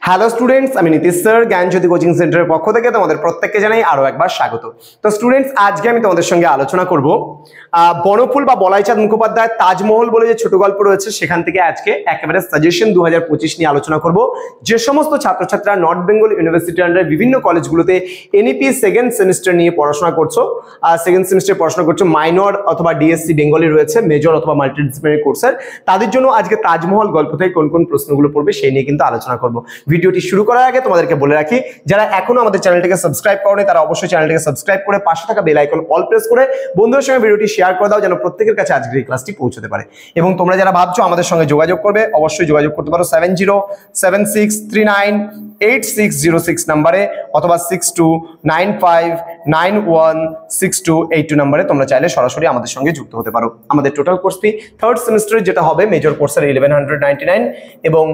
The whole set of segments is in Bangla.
হ্যালো স্টুডেন্টস, আমি নীতিশ স্যার জ্ঞানজ্যোতি কোচিং সেন্টারের পক্ষ থেকে তোমাদের প্রত্যেককে জানাই আরো একবার স্বাগত। তো স্টুডেন্টস, আজকে আমি তোমাদের সঙ্গে আলোচনা করব বনফুল বা বলাইচাঁদ মুখোপাধ্যায়ের তাজমহল বলে যে ছোট গল্প রয়েছে সেখান থেকে আজকে একেবারে সাজেশন 2025 নিয়ে আলোচনা করব। যে সমস্ত ছাত্রছাত্রীরা নর্থ বেঙ্গল ইউনিভার্সিটি আন্ডারে বিভিন্ন কলেজগুলোতে এনইপি সেকেন্ড সেমিস্টার নিয়ে পড়াশোনা করছো, সেকেন্ড সেমিস্টারে পড়াশোনা করছো, মাইনর অথবা ডিএসসি বেঙ্গলি রয়েছে, মেজর অথবা মাল্টিডিসিপ্লিনারি কোর্সের, তাদের জন্য আজকে তাজমহল গল্প থেকে কোন কোন প্রশ্নগুলো পড়বে সেই নিয়ে কিন্তু আলোচনা করব। ভিডিওটি শুরু করার আগে তোমাদেরকে বলে রাখি, যারা এখনো আমাদের চ্যানেলটিকে সাবস্ক্রাইব করোনি তারা অবশ্যই চ্যানেলটিকে সাবস্ক্রাইব করে পাশে থাকা বেল আইকন অল প্রেস করে বন্ধুদের সঙ্গে ভিডিওটি শেয়ার করে দাও, যেন প্রত্যেকের কাছে আজকের এই ক্লাসটি পৌঁছতে পারে। এবং তোমরা যারা ভাবছো আমাদের সঙ্গে যোগাযোগ করবে, অবশ্যই যোগাযোগ করতে পারো 7076398606 নম্বরে অথবা 6295916282 নম্বরে তোমরা চাইলে সরাসরি আমাদের সঙ্গে যুক্ত হতে পারো। আমাদের টোটাল কোর্স ফি থার্ড সেমিস্টারে যেটা হবে মেজর কোর্সের 1199 এবং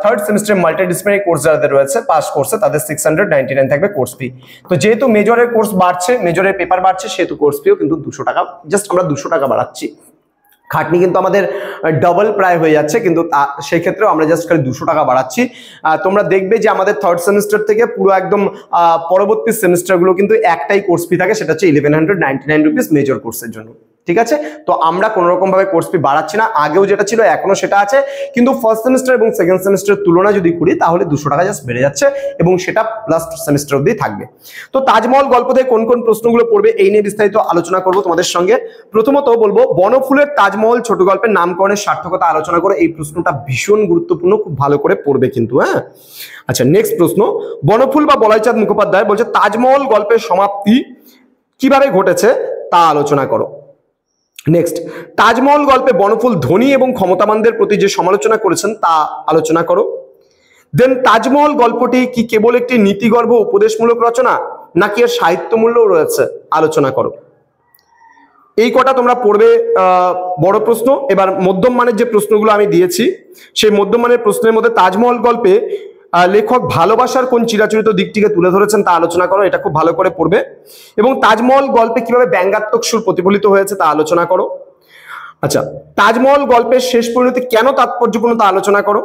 থার্ড সেমিস্টারে মাল্টিডিসিপ্লিনারি কোর্স যাদের রয়েছে পাস কোর্সে তাদের 699 থাকবে কোর্স ফি। তো যেহেতু মেজরের কোর্স বাড়ছে, মেজরের পেপার বাড়ছে, সেহেতু কোর্স ফিও কিন্তু 200 টাকা, জাস্ট আমরা 200 টাকা বাড়াচ্ছি। খাটনি কিন্তু আমাদের ডাবল প্রায় হয়ে যাচ্ছে, কিন্তু সেই ক্ষেত্রেও আমরা জাস্ট খালি 200 টাকা বাড়াচ্ছি। তোমরা দেখবে যে আমাদের থার্ড সেমিস্টার থেকে পুরো একদম পরবর্তী সেমিস্টারগুলো কিন্তু একটাই কোর্স ফি থাকে, সেটা হচ্ছে 1199 রুপিস মেজর কোর্সের জন্য। ঠিক আছে, তো আমরা কোনো রকম ভাবে কোর্স ফি বাড়াচ্ছি না, আগেও যেটা ছিল এখনো সেটা আছে, কিন্তু ফার্স্ট সেমিস্টার এবং সেকেন্ড সেমিস্টারের তুলনা যদি করি তাহলে 200 টাকা জাস্ট বেড়ে যাচ্ছে এবং সেটা লাস্ট সেমিস্টার অবধি থাকবে। তো তাজমহল গল্প থেকে কোন কোন প্রশ্নগুলো পড়বে এই নিয়ে বিস্তারিত আলোচনা করব তোমাদের সঙ্গে। প্রথমত বলবো বনফুলের তাজমহল ছোট গল্পের নামকরণের সার্থকতা আলোচনা করে, এই প্রশ্নটা ভীষণ গুরুত্বপূর্ণ, খুব ভালো করে পড়বে কিন্তু। হ্যাঁ, আচ্ছা, নেক্সট প্রশ্ন, বনফুল বা বলাইচাঁদ মুখোপাধ্যায় বলছে তাজমহল গল্পের সমাপ্তি কিভাবে ঘটেছে তা আলোচনা করো। নেক্সট, তাজমহল গল্পে বনফুল ধনী এবং ক্ষমতাবানদের প্রতি যে সমালোচনা করেছেন তা আলোচনা করো। দেন তাজমহল গল্পটি কি কেবল একটি নীতিগর্ভ উপদেশমূলক রচনা নাকি এর সাহিত্য মূল্যও রয়েছে আলোচনা করো। এই কটা তোমরা পড়বে বড় প্রশ্ন। এবার মধ্যম মানের যে প্রশ্নগুলো আমি দিয়েছি সেই মধ্যম মানের প্রশ্নের মধ্যে তাজমহল গল্পে লেখক ভালোবাসার কোন চিরাচরিত দিকটিকে তুলে ধরেছেন তা আলোচনা করো, এটা খুব ভালো করে পড়বে। এবং তাজমহল গল্পে কিভাবে ব্যঙ্গাত্মক সুর প্রতিফলিত হয়েছে তা আলোচনা করো। আচ্ছা, তাজমহল গল্পের শেষ পরিণতি কেন তাৎপর্যপূর্ণ তা আলোচনা করো।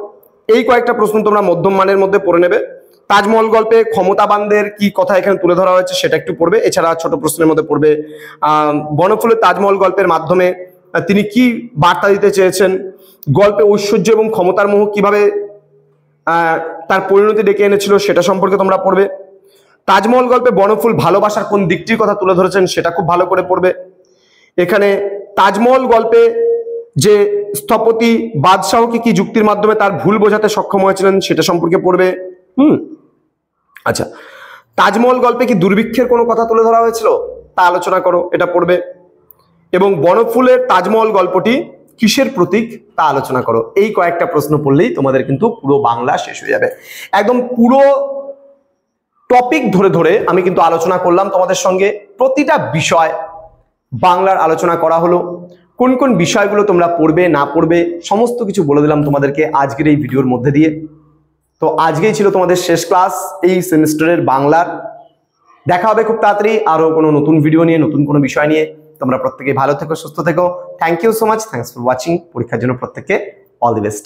এই কয়েকটা প্রশ্ন তোমরা মধ্যম মানের মধ্যে পড়ে নেবে। তাজমহল গল্পে ক্ষমতাবানদের কি কথা এখানে তুলে ধরা হয়েছে সেটা একটু পড়বে। এছাড়া ছোট প্রশ্নের মধ্যে পড়বে বনফুলের তাজমহল গল্পের মাধ্যমে তিনি কি বার্তা দিতে চেয়েছেন, গল্পে ঐশ্বর্য এবং ক্ষমতার মোহ কিভাবে তার পরিণতি ডেকে এনেছিল সেটা সম্পর্কে তোমরা পড়বে। তাজমহল গল্পে বনফুল ভালোবাসার কোন দিকটির কথা তুলে ধরেছেন সেটা খুব ভালো করে পড়বে। এখানে তাজমহল গল্পে যে স্থপতি বাদশাহকে কি যুক্তির মাধ্যমে তার ভুল বোঝাতে সক্ষম হয়েছিলেন সেটা সম্পর্কে পড়বে। আচ্ছা, তাজমহল গল্পে কি দুর্ভিক্ষের কোনো কথা তুলে ধরা হয়েছিল তা আলোচনা করো, এটা পড়বে। এবং বনফুলের তাজমহল গল্পটি কিসের প্রতীক তা আলোচনা করো। এই কয়েকটা প্রশ্ন পড়লেই তোমাদের কিন্তু পুরো বাংলা শেষ হয়ে যাবে। একদম পুরো টপিক ধরে ধরে আমি কিন্তু আলোচনা করলাম তোমাদের সঙ্গে, প্রতিটা বিষয় বাংলার আলোচনা করা হলো। কোন কোন বিষয়গুলো তোমরা পড়বে না পড়বে সমস্ত কিছু বলে দিলাম তোমাদেরকে আজকের এই ভিডিওর মধ্যে দিয়ে। তো আজকেই ছিল তোমাদের শেষ ক্লাস এই সেমিস্টারের বাংলার। দেখা হবে খুব তাড়াতাড়ি আরো কোনো নতুন ভিডিও নিয়ে, নতুন কোনো বিষয় নিয়ে। তোমরা প্রত্যেকে ভালো থেকো, সুস্থ থেকো। Thank you so much, thanks for watching. পরীক্ষার জন্য প্রত্যেককে অল দি বেস্ট।